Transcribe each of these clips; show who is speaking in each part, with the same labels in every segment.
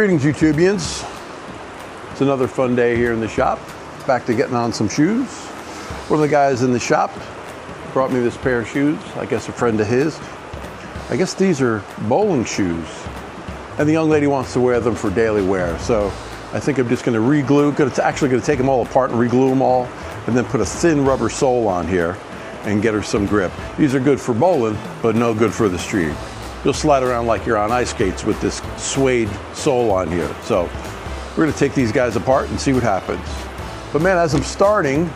Speaker 1: Greetings, YouTubians. It's another fun day here in the shop. Back to getting on some shoes. One of the guys in the shop brought me this pair of shoes. I guess a friend of his. I guess these are bowling shoes. And the young lady wants to wear them for daily wear. So I think I'm just going to re-glue. Actually going to take them all apart and re-glue them all. And then put a thin rubber sole on here and get her some grip. These are good for bowling, but no good for the street. You'll slide around like you're on ice skates with this suede sole on here. So we're gonna take these guys apart and see what happens. But man, as I'm starting,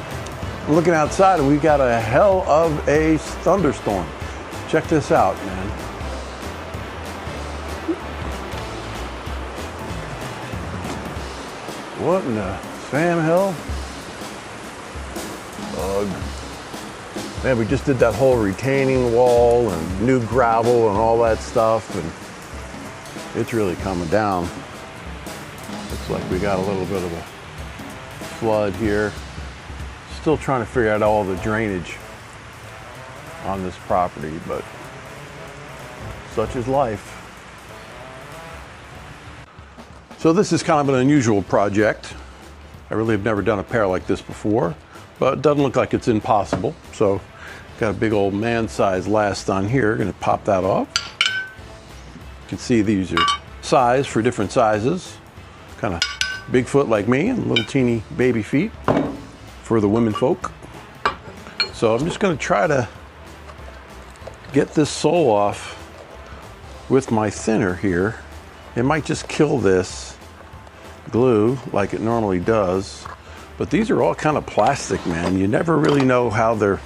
Speaker 1: I'm looking outside and we got a hell of a thunderstorm. Check this out, man. What in the Sam hell? Ugh. Man, we just did that whole retaining wall and new gravel and all that stuff, and it's really coming down. Looks like we got a little bit of a flood here. Still trying to figure out all the drainage on this property, but such is life. So this is kind of an unusual project. I really have never done a pair like this before, but it doesn't look like it's impossible. So got a big old man-sized last on here. Gonna pop that off. You can see these are sized for different sizes. Kind of big foot like me and little teeny baby feet for the women folk. So I'm just gonna try to get this sole off with my thinner here. It might just kill this glue like it normally does, but these are all kind of plastic, man. You never really know how they're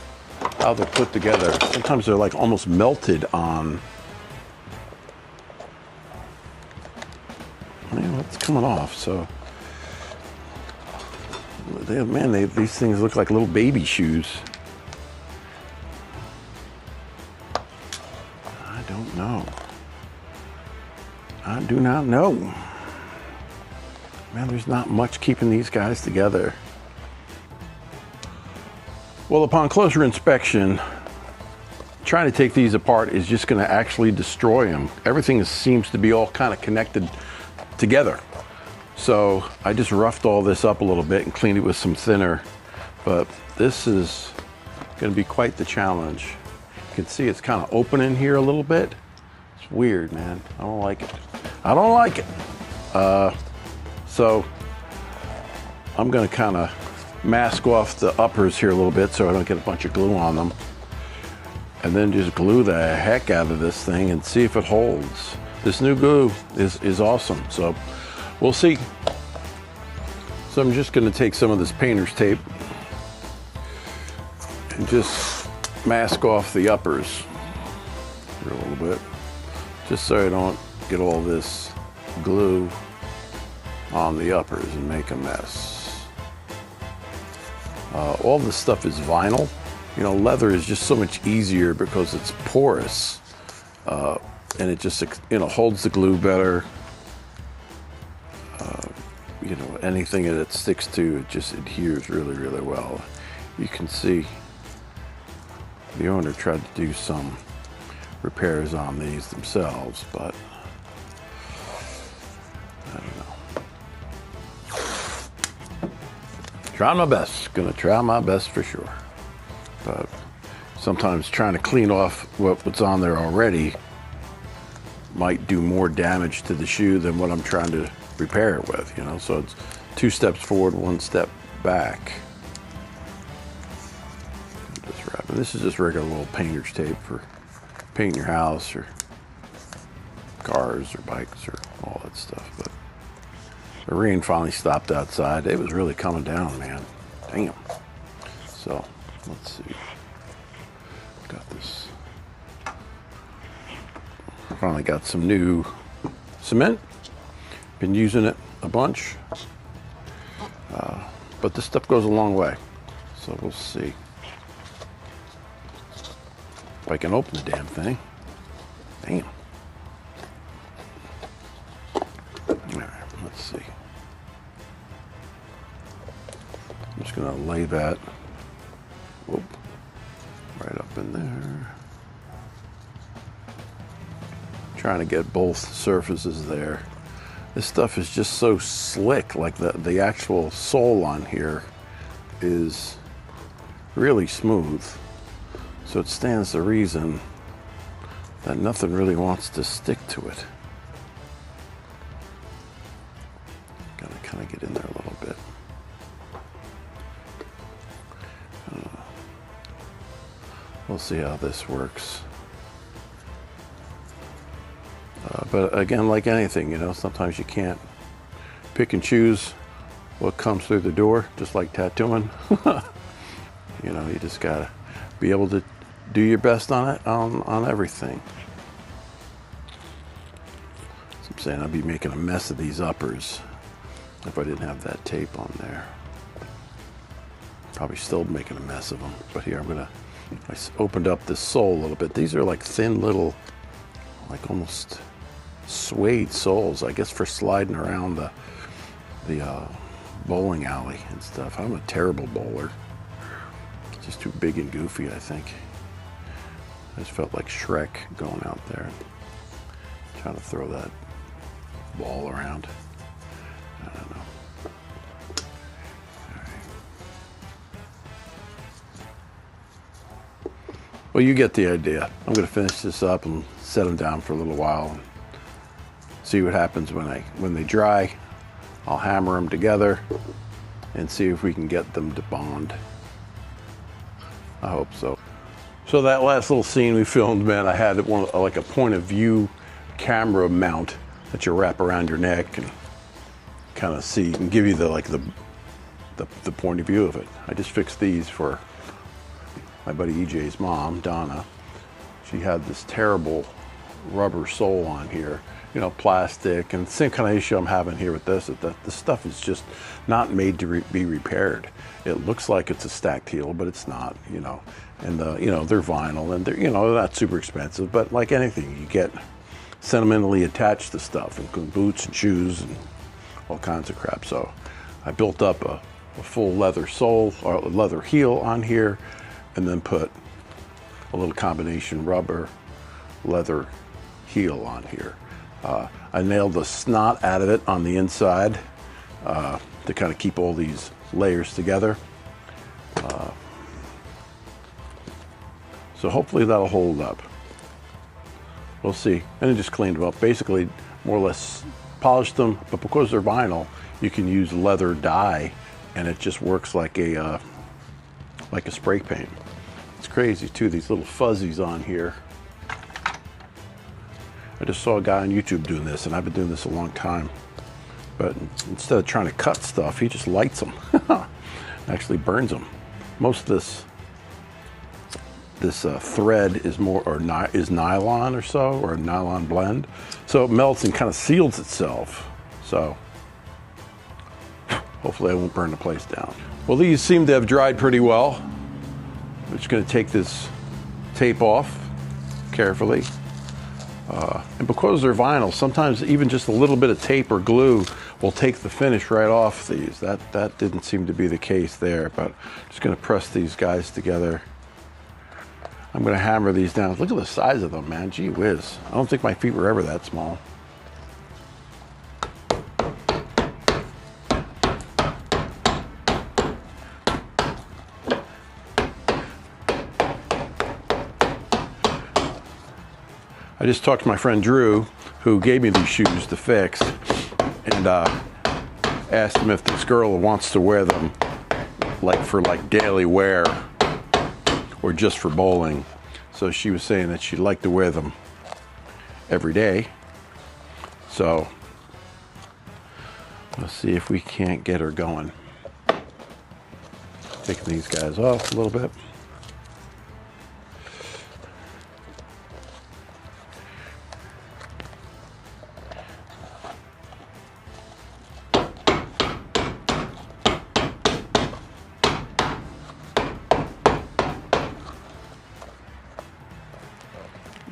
Speaker 1: put together. Sometimes they're like almost melted on. Man, it's coming off. So, these things look like little baby shoes. I don't know. I do not know. Man, there's not much keeping these guys together. Well, upon closer inspection, trying to take these apart is just going to actually destroy them. Everything seems to be all kind of connected together. So I just roughed all this up a little bit and cleaned it with some thinner. But this is going to be quite the challenge. You can see it's kind of open in here a little bit. It's weird, man. I don't like it. I don't like it. So I'm going to kind of mask off the uppers here a little bit so I don't get a bunch of glue on them, and then just glue the heck out of this thing and see if it holds. This new glue is awesome, so we'll see. So I'm just going to take some of this painter's tape and just mask off the uppers for a little bit, just so I don't get all this glue on the uppers and make a mess. All this stuff is vinyl. You know, leather is just so much easier because it's porous, and it just, you know, holds the glue better. You know, anything that it sticks to, it just adheres really, really well. You can see the owner tried to do some repairs on these themselves, but I don't know. Trying my best, gonna try my best for sure. But sometimes trying to clean off what's on there already might do more damage to the shoe than what I'm trying to repair it with, you know? So it's 2 steps forward, 1 step back. Just wrapping. This is just regular little painter's tape for painting your house or cars or bikes or all that stuff. But the rain finally stopped outside. It was really coming down, man. Damn. So, let's see. Got this. Finally got some new cement. Been using it a bunch. But this stuff goes a long way. So we'll see if I can open the damn thing. Damn. Let's see. I'm just gonna lay that right up in there. Trying to get both surfaces there. This stuff is just so slick. Like the actual sole on here is really smooth. So it stands to reason that nothing really wants to stick to it. Gotta kind of get in there a little bit. We'll see how this works. But again, like anything, you know, sometimes you can't pick and choose what comes through the door, just like tattooing. You know, you just gotta be able to do your best on it, on everything. So I'm saying I'd be making a mess of these uppers if I didn't have that tape on there. Probably still making a mess of them. But here I opened up this sole a little bit. These are like thin little, like almost suede soles, I guess, for sliding around the bowling alley and stuff. I'm a terrible bowler. It's just too big and goofy, I think. I just felt like Shrek going out there and trying to throw that ball around. I don't know. All right. Well, you get the idea. I'm going to finish this up and set them down for a little while and see what happens when they dry. I'll hammer them together and see if we can get them to bond. I hope so. So that last little scene we filmed, man, I had like a point of view camera mount that you wrap around your neck and kind of see and give you the point of view of it. I just fixed these for my buddy EJ's mom, Donna. She had this terrible rubber sole on here, you know, plastic, and the same kind of issue I'm having here with this, that the stuff is just not made to be repaired. It looks like it's a stacked heel, but it's not, you know. And you know, they're vinyl and they're, you know, not super expensive, but like anything, you get sentimentally attached to stuff, and boots and shoes and all kinds of crap. So I built up a full leather sole or leather heel on here, and then put a little combination rubber leather heel on here. I nailed the snot out of it on the inside to kind of keep all these layers together. So hopefully that'll hold up. We'll see. And then just cleaned them up. Basically, more or less polished them, but because they're vinyl, you can use leather dye, and it just works like a spray paint. It's crazy too, these little fuzzies on here. I just saw a guy on YouTube doing this, and I've been doing this a long time. But instead of trying to cut stuff, he just lights them. Actually burns them. Most of this thread is is nylon or so, or a nylon blend. So it melts and kind of seals itself. So hopefully I won't burn the place down. Well, these seem to have dried pretty well. I'm just going to take this tape off carefully. And because they're vinyl, sometimes even just a little bit of tape or glue will take the finish right off these. That didn't seem to be the case there, but I'm just going to press these guys together. I'm going to hammer these down. Look at the size of them, man. Gee whiz. I don't think my feet were ever that small. I just talked to my friend Drew, who gave me these shoes to fix, and asked him if this girl wants to wear them for daily wear or just for bowling. So she was saying that she'd like to wear them every day. So let's see if we can't get her going. Taking these guys off a little bit.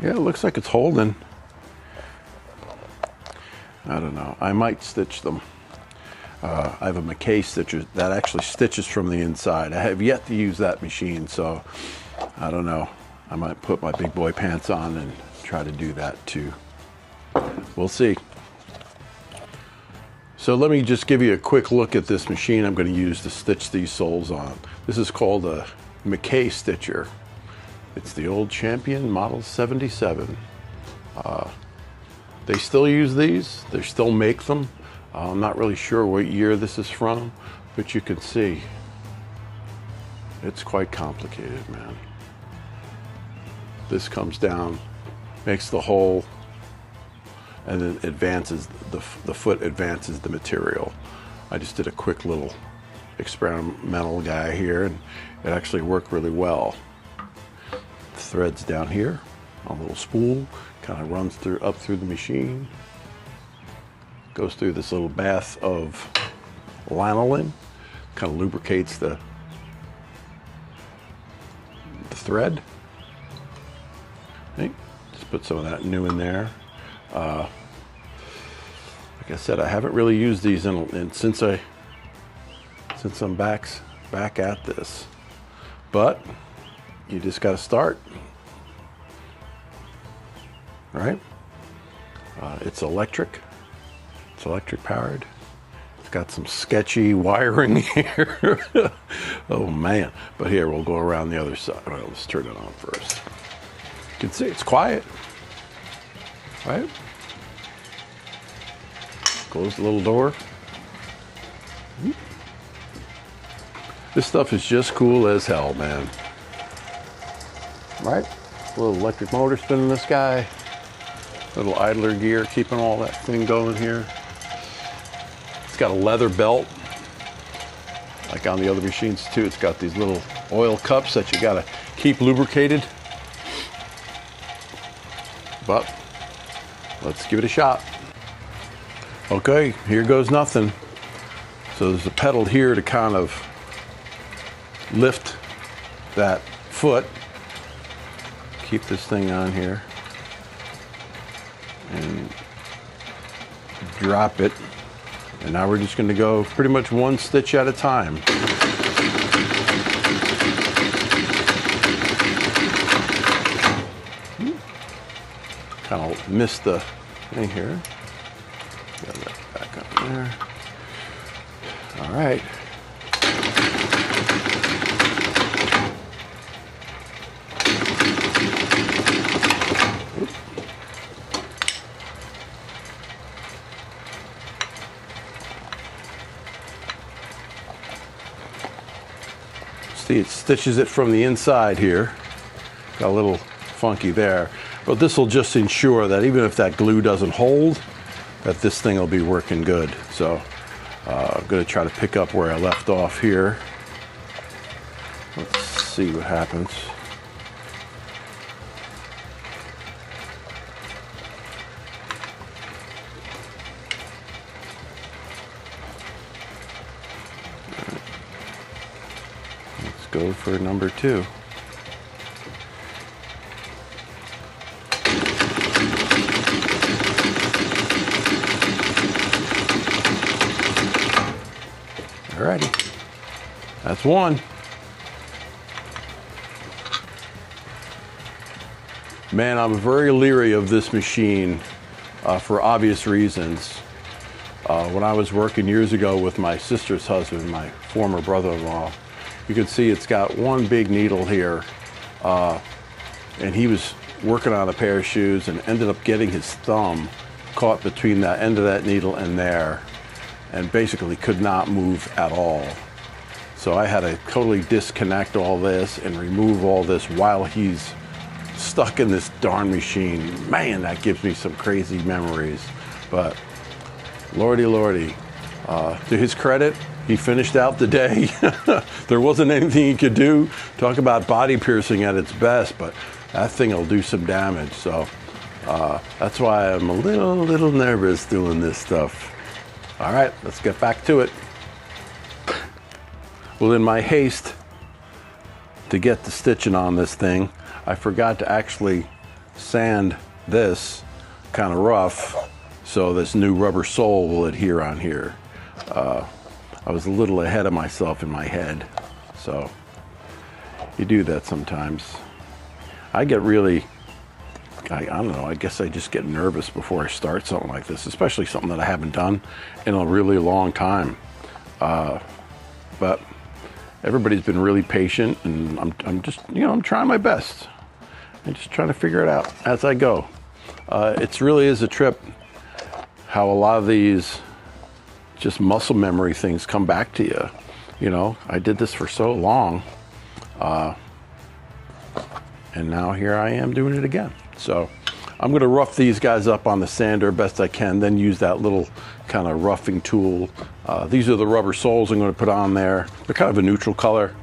Speaker 1: Yeah, it looks like it's holding. I don't know. I might stitch them. I have a McKay stitcher that actually stitches from the inside. I have yet to use that machine, so I don't know. I might put my big boy pants on and try to do that too. We'll see. So let me just give you a quick look at this machine I'm going to use to stitch these soles on. This is called a McKay stitcher. It's the old Champion Model 77. They still use these, they still make them. I'm not really sure what year this is from, but you can see it's quite complicated, man. This comes down, makes the hole, and then advances, the foot advances the material. I just did a quick little experimental guy here, and it actually worked really well. Threads down here, a little spool, kind of runs through up through the machine, goes through this little bath of lanolin, kind of lubricates the thread. Okay. Just put some of that new in there. Like I said, I haven't really used these since I'm back at this, but you just got to start, right? It's electric powered. It's got some sketchy wiring here. Oh man, but here we'll go around the other side. All right, let's turn it on first. You can see it's quiet, right? Close the little door. This stuff is just cool as hell, man. Right? A little electric motor spinning this guy. Little idler gear keeping all that thing going here. It's got a leather belt, like on the other machines too. It's got these little oil cups that you gotta keep lubricated. But let's give it a shot. Okay, here goes nothing. So there's a pedal here to kind of lift that foot. Keep this thing on here and drop it. And now we're just going to go pretty much one stitch at a time. Kind of missed the thing here. Got that back up there. All right. See, it stitches it from the inside here. Got a little funky there. But this will just ensure that even if that glue doesn't hold, that this thing will be working good. So I'm going to try to pick up where I left off here. Let's see what happens. Let's go for number 2. Alrighty, that's one. Man, I'm very leery of this machine for obvious reasons. When I was working years ago with my sister's husband, my former brother-in-law, you can see it's got one big needle here, and he was working on a pair of shoes and ended up getting his thumb caught between that end of that needle and there, and basically could not move at all. So I had to totally disconnect all this and remove all this while he's stuck in this darn machine. Man, that gives me some crazy memories. But lordy, lordy, to his credit, he finished out the day. There wasn't anything he could do. Talk about body piercing at its best, but that thing will do some damage. So that's why I'm a little nervous doing this stuff. All right, let's get back to it. Well, in my haste to get the stitching on this thing, I forgot to actually sand this kind of rough so this new rubber sole will adhere on here. I was a little ahead of myself in my head, so you do that sometimes. I get really I don't know, I guess I just get nervous before I start something like this, especially something that I haven't done in a really long time. But everybody's been really patient, and I'm just, you know, I'm trying my best. I'm just trying to figure it out as I go. It really is a trip how a lot of these just muscle memory things come back to you. You know, I did this for so long, and now here I am doing it again. So I'm going to rough these guys up on the sander best I can, then use that little kind of roughing tool. These are the rubber soles I'm going to put on there. They're kind of a neutral color.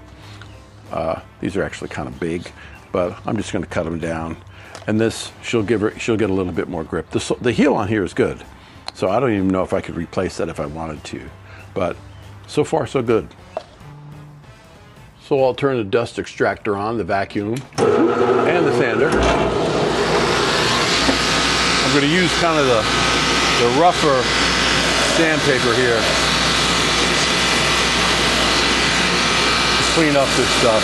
Speaker 1: These are actually kind of big, but I'm just going to cut them down. And this, she'll get a little bit more grip. The heel on here is good, so I don't even know if I could replace that if I wanted to. But so far, so good. So I'll turn the dust extractor on, the vacuum, and the sander. I'm going to use kind of the rougher sandpaper here to clean up this stuff.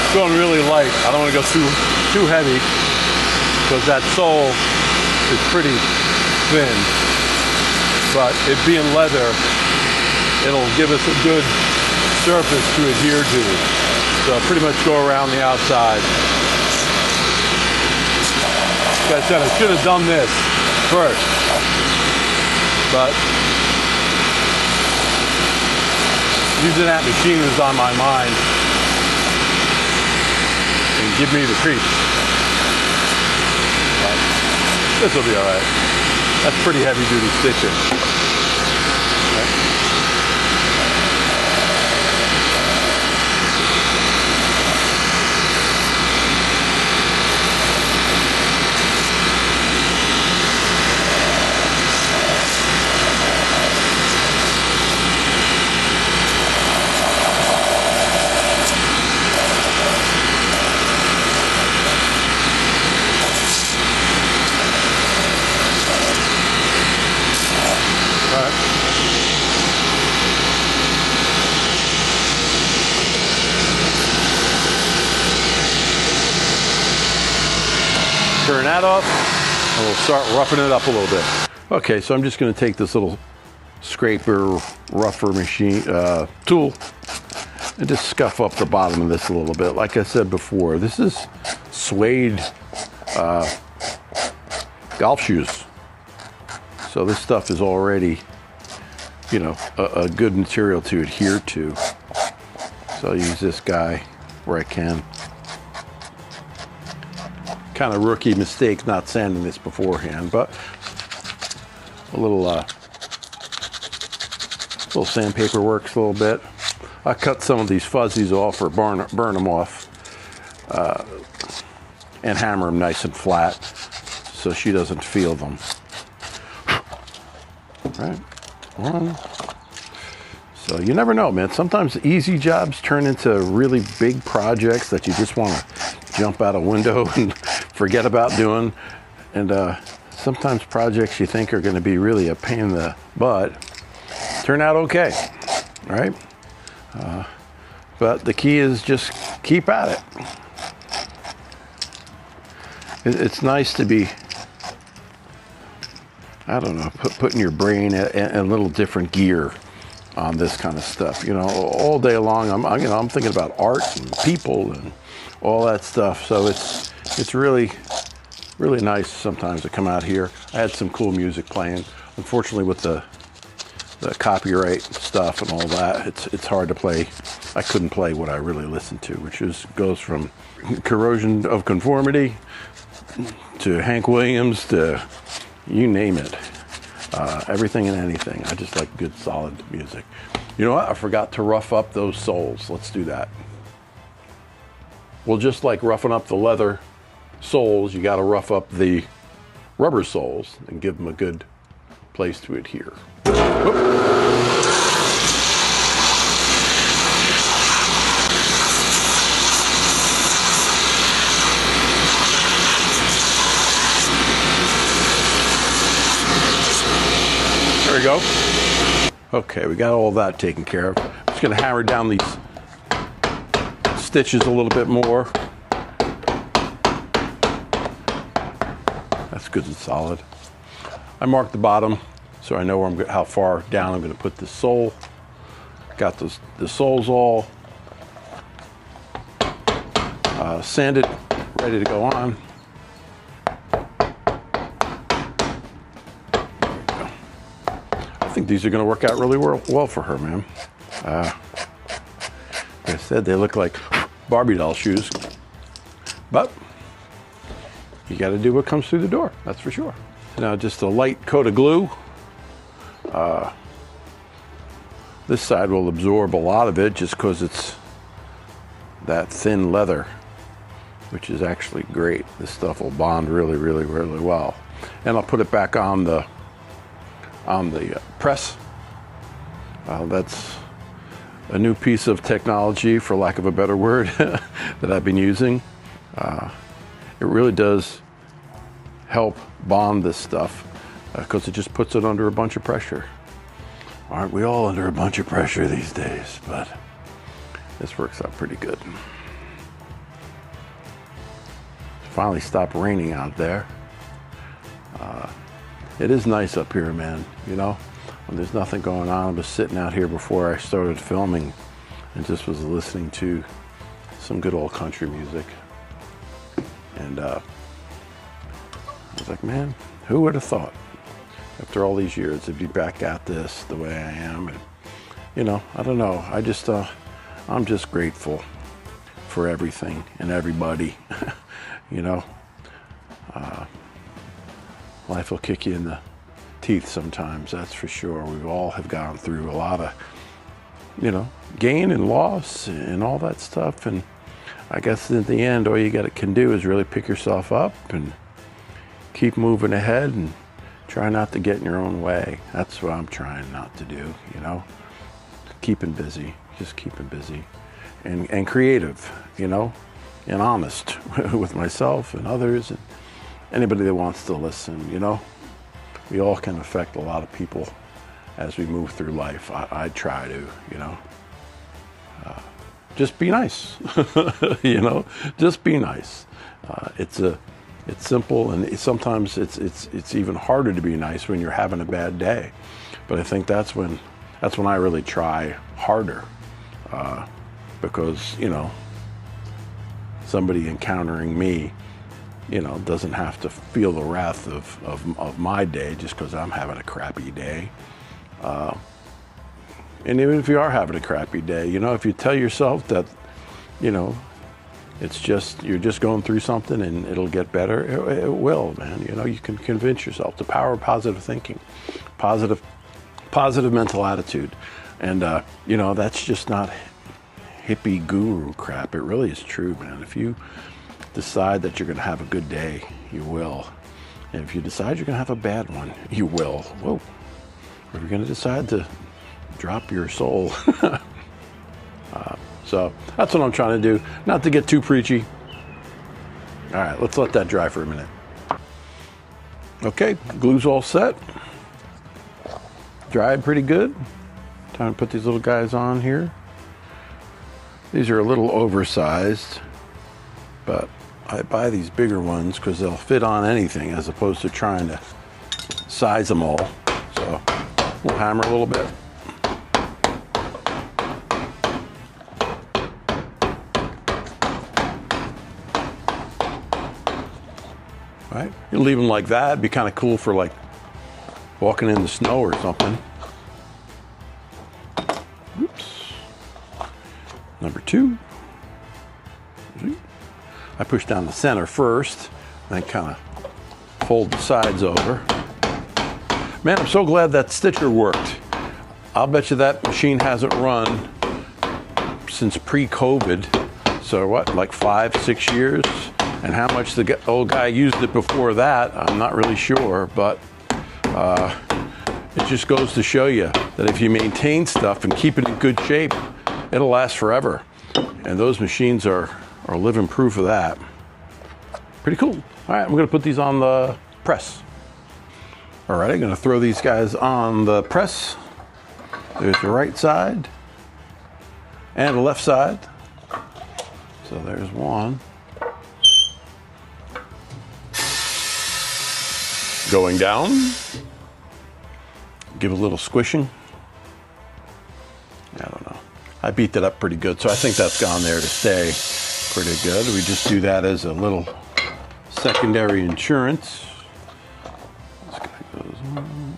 Speaker 1: It's going really light. I don't want to go too heavy because that sole is pretty thin. But it being leather, it'll give us a good surface to adhere to. So I'll pretty much go around the outside. Like I said, I should have done this first, but using that machine was on my mind and give me the creeps. But this will be all right. That's pretty heavy duty stitching. Right? Turn that off, and we'll start roughing it up a little bit. Okay, so I'm just going to take this little scraper, rougher machine tool and just scuff up the bottom of this a little bit. Like I said before, this is suede golf shoes. So this stuff is already, you know, a good material to adhere to. So I'll use this guy where I can. Kind of rookie mistake not sanding this beforehand, but a little sandpaper works a little bit. I cut some of these fuzzies off or burn them off and hammer them nice and flat so she doesn't feel them. Right, one. So you never know, man. Sometimes easy jobs turn into really big projects that you just want to jump out a window and forget about doing. And sometimes projects you think are going to be really a pain in the butt turn out okay, right? But the key is just keep at it. It's nice to be, I don't know, putting your brain in a little different gear on this kind of stuff. You know, all day long, I'm thinking about art and people and all that stuff. So it's really, really nice sometimes to come out here. I had some cool music playing. Unfortunately, with the copyright stuff and all that, it's hard to play. I couldn't play what I really listened to, which goes from Corrosion of Conformity to Hank Williams to you name it. Everything and anything. I just like good, solid music. You know what? I forgot to rough up those soles. Let's do that. Well, just like roughing up the leather soles, you got to rough up the rubber soles and give them a good place to adhere. Whoop. There we go. Okay, we got all that taken care of. I'm just going to hammer down these stitches a little bit more. good and solid. I marked the bottom so I know where how far down I'm going to put this sole. Got the soles all sanded, ready to go on. I think these are going to work out really well for her, man. Like I said, they look like Barbie doll shoes, but you got to do what comes through the door, that's for sure. Now just a light coat of glue. This side will absorb a lot of it just because it's that thin leather, which is actually great. This stuff will bond really, really, really well. And I'll put it back on the press. That's a new piece of technology, for lack of a better word, that I've been using. It really does help bond this stuff because it just puts it under a bunch of pressure. Aren't we all under a bunch of pressure these days? But this works out pretty good. Finally stopped raining out there. It is nice up here, man. You know, when there's nothing going on. I was sitting out here before I started filming and just was listening to some good old country music. And I was like, man, who would have thought after all these years to be back at this the way I am? And, you know, I don't know. I just, I'm just grateful for everything and everybody. You know, life will kick you in the teeth sometimes, that's for sure. We all have gone through a lot of, you know, gain and loss and all that stuff. And I guess in the end, all you can do is really pick yourself up and keep moving ahead and try not to get in your own way. That's what I'm trying not to do, you know. Keeping busy, just keeping busy. And creative, you know, and honest with myself and others and anybody that wants to listen, you know. We all can affect a lot of people as we move through life. I try to, you know. Just be nice, you know. Just be nice. It's simple, and sometimes it's even harder to be nice when you're having a bad day. But I think that's when I really try harder, because, you know, somebody encountering me, you know, doesn't have to feel the wrath of my day just because I'm having a crappy day. And even if you are having a crappy day, you know, if you tell yourself that, you know, it's just, you're just going through something and it'll get better, it will, man. You know, you can convince yourself. The power of positive thinking, positive mental attitude. And, you know, that's just not hippie guru crap. It really is true, man. If you decide that you're going to have a good day, you will. And if you decide you're going to have a bad one, you will. Whoa. If you're going to decide to drop your soul. So that's what I'm trying to do. Not to get too preachy. All right, let's let that dry for a minute. Okay, glue's all set. Dried pretty good. Time to put these little guys on here. These are a little oversized, but I buy these bigger ones because they'll fit on anything as opposed to trying to size them all. So we'll hammer a little bit. Right? You leave them like that. It'd be kind of cool for like walking in the snow or something. Oops. Number two. I push down the center first, then kind of fold the sides over. Man, I'm so glad that stitcher worked. I'll bet you that machine hasn't run since pre-COVID. So what, like 5-6 years? And how much the old guy used it before that, I'm not really sure, but it just goes to show you that if you maintain stuff and keep it in good shape, it'll last forever. And those machines are living proof of that. Pretty cool. All right, I'm gonna put these on the press. All right, I'm gonna throw these guys on the press. There's the right side and the left side. So there's one. Going down. Give a little squishing. I don't know. I beat that up pretty good, so I think that's gone there to stay pretty good. We just do that as a little secondary insurance. This guy goes on.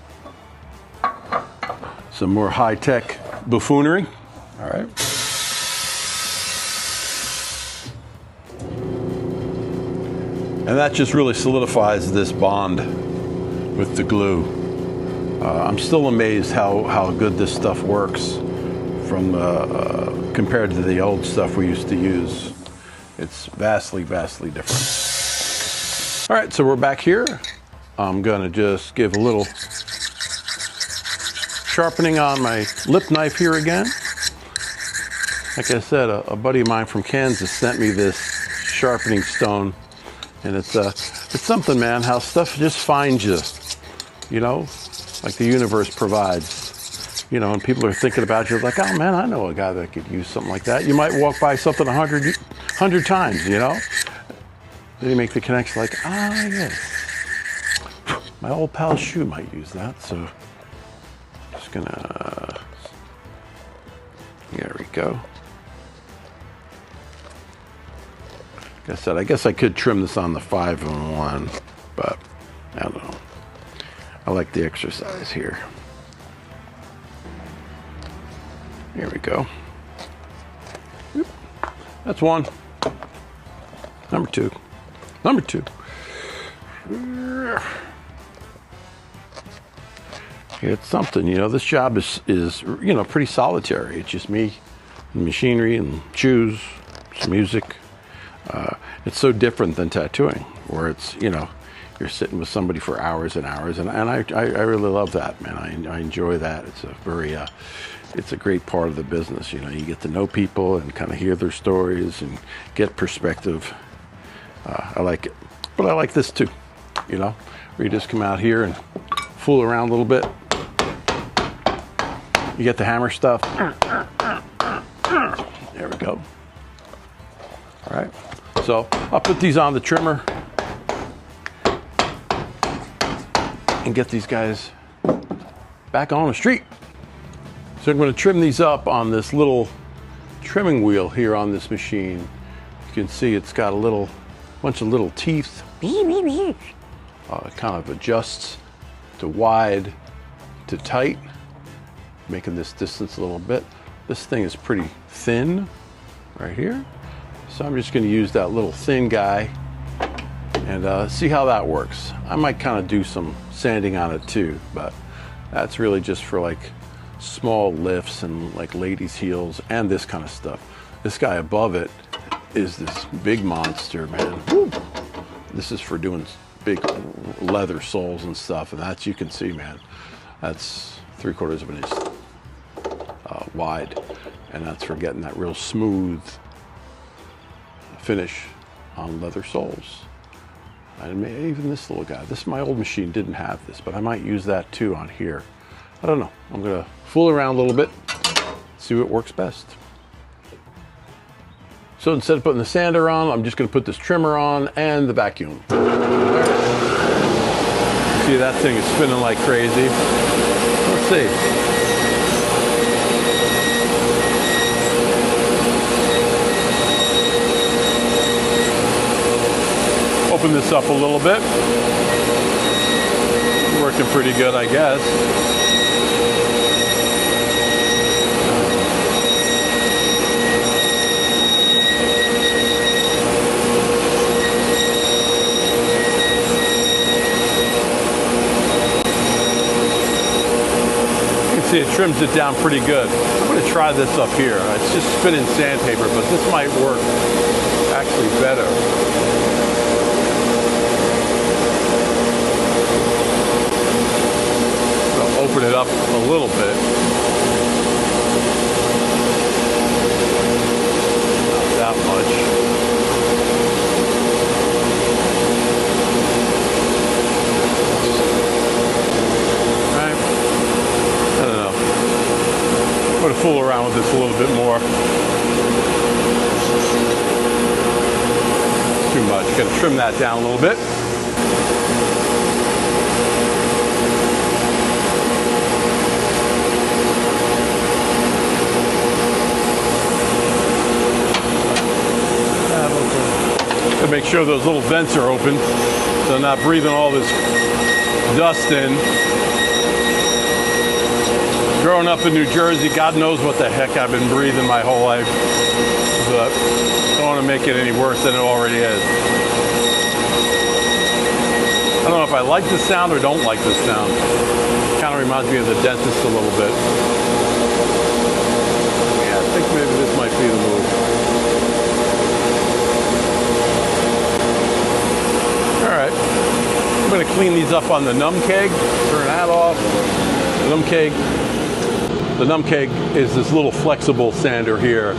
Speaker 1: Some more high-tech buffoonery. All right. And that just really solidifies this bond with the glue. I'm still amazed how good this stuff works from compared to the old stuff we used to use. It's vastly, vastly different. All right, so we're back here. I'm gonna just give a little sharpening on my lip knife here again. Like I said, a buddy of mine from Kansas sent me this sharpening stone, and it's something, man, how stuff just finds you, you know, like the universe provides, you know, and people are thinking about you like, oh man, I know a guy that could use something like that. You might walk by something 100 times, you know, then you make the connection like, ah, yes, my old pal's shoe might use that, so just gonna, there we go. Like I said, I guess I could trim this on the 5-in-1, but I don't know. I like the exercise here. Here we go. That's one. Number two. Number two. It's something, you know, this job is you know, pretty solitary. It's just me and machinery and shoes, some music. It's so different than tattooing, where it's, you know, you're sitting with somebody for hours and hours, and I really love that, man. I enjoy that. It's a very, it's a great part of the business, you know. You get to know people and kind of hear their stories and get perspective. I like it. But I like this too, you know, where you just come out here and fool around a little bit. You get the hammer stuff. There we go. All right. So I'll put these on the trimmer and get these guys back on the street. So I'm going to trim these up on this little trimming wheel here on this machine. You can see it's got a bunch of little teeth. It kind of adjusts to wide to tight, making this distance a little bit. This thing is pretty thin right here. So I'm just going to use that little thin guy and see how that works. I might kind of do some sanding on it too, but that's really just for like small lifts and like ladies' heels and this kind of stuff. This guy above it is this big monster, man. Woo. This is for doing big leather soles and stuff, and that's, you can see, man, that's 3/4 of an inch wide, and that's for getting that real smooth finish on leather soles. And even this little guy, my old machine didn't have this, but I might use that too on here. I don't know. I'm gonna fool around a little bit, see what works best. So instead of putting the sander on, I'm just gonna put this trimmer on and the vacuum. See, that thing is spinning like crazy. Let's see. Open this up a little bit. Working pretty good, I guess. You can see it trims it down pretty good. I'm going to try this up here. It's just spinning sandpaper, but this might work actually better. Open it up a little bit. Not that much. Right? I don't know. I'm going to fool around with this a little bit more. Too much. Going to trim that down a little bit. to make sure those little vents are open so I'm not breathing all this dust in. Growing up in New Jersey, God knows what the heck I've been breathing my whole life, but I don't want to make it any worse than it already is. I don't know if I like the sound or don't like the sound. It kind of reminds me of the dentist a little bit. Yeah, I think maybe this might be the move. All right, I'm going to clean these up on the numb keg, turn that off. The numb keg is this little flexible sander here.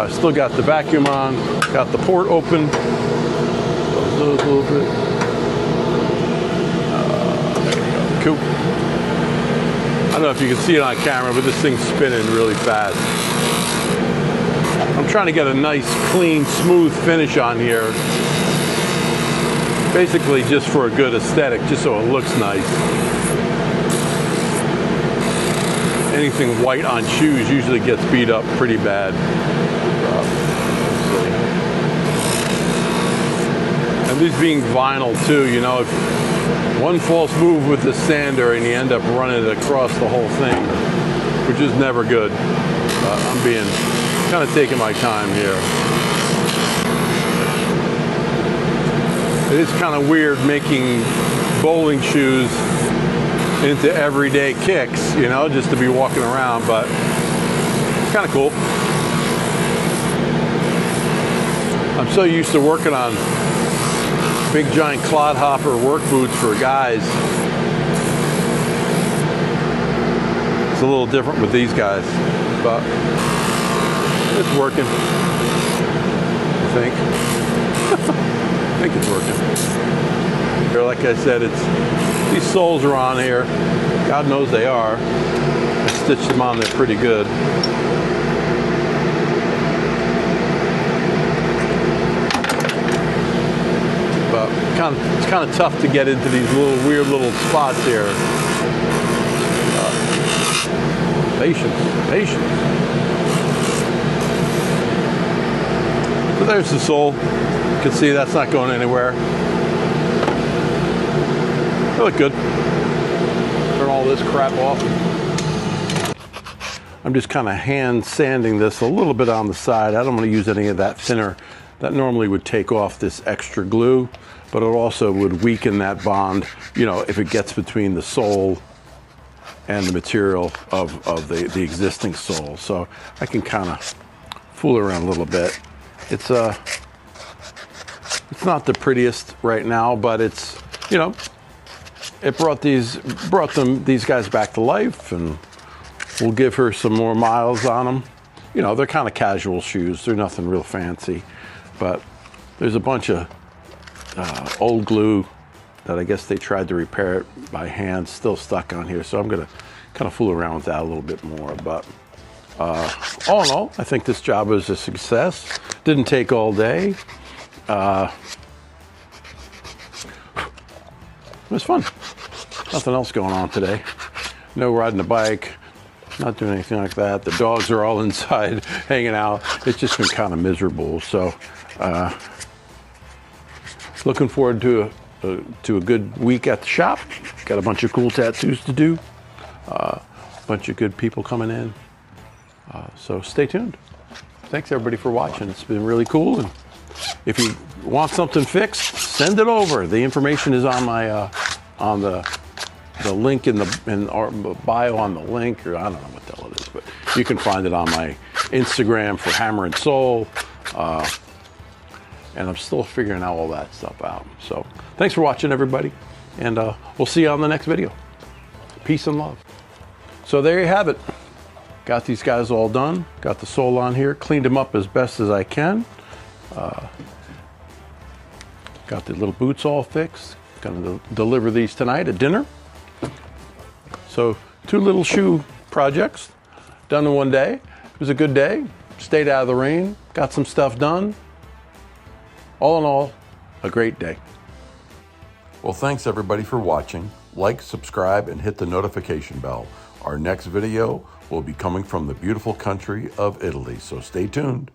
Speaker 1: Still got the vacuum on, got the port open. Close those a little bit. There we go, cool. I don't know if you can see it on camera, but this thing's spinning really fast. I'm trying to get a nice, clean, smooth finish on here. Basically just for a good aesthetic, just so it looks nice. Anything white on shoes usually gets beat up pretty bad. And these being vinyl too, you know, if one false move with the sander and you end up running it across the whole thing, which is never good. I'm being kind of taking my time here. It is kind of weird making bowling shoes into everyday kicks, you know, just to be walking around, but it's kind of cool. I'm so used to working on big giant clodhopper work boots for guys. It's a little different with these guys, but it's working, I think. I think it's working. Here, like I said, these soles are on here. God knows they are. I stitched them on there pretty good. But it's kind of tough to get into these weird little spots here. Patience. So there's the sole. You can see that's not going anywhere. They look good. Turn all this crap off. I'm just kind of hand sanding this a little bit on the side. I don't want to use any of that thinner. That normally would take off this extra glue, but it also would weaken that bond, you know, if it gets between the sole and the material of the existing sole. So I can kind of fool around a little bit. It's not the prettiest right now, but it's, you know, it brought these guys back to life, and we'll give her some more miles on them. You know, they're kind of casual shoes. They're nothing real fancy, but there's a bunch of old glue that I guess they tried to repair it by hand, still stuck on here. So I'm gonna kind of fool around with that a little bit more. But all in all, I think this job was a success. Didn't take all day. It was fun. Nothing else going on today. No riding a bike, not doing anything like that. The dogs are all inside hanging out. It's just been kind of miserable. So looking forward to a good week at the shop. Got a bunch of cool tattoos to do. A bunch of good people coming in. So stay tuned. Thanks everybody for watching. It's been really cool. And if you want something fixed, send it over. The information is on my on the link in our bio on the link, or I don't know what the hell it is, but you can find it on my Instagram for Hammer and Soul. And I'm still figuring out all that stuff out. So thanks for watching, everybody, and we'll see you on the next video. Peace and love. So there you have it. Got these guys all done. Got the sole on here. Cleaned them up as best as I can. Got the little boots all fixed. Gonna deliver these tonight at dinner. So 2 little shoe projects done in one day. It was a good day. Stayed out of the rain. Got some stuff done. All in all, a great day. Well, thanks everybody for watching. Like, subscribe, and hit the notification bell. Our next video will be coming from the beautiful country of Italy, so stay tuned.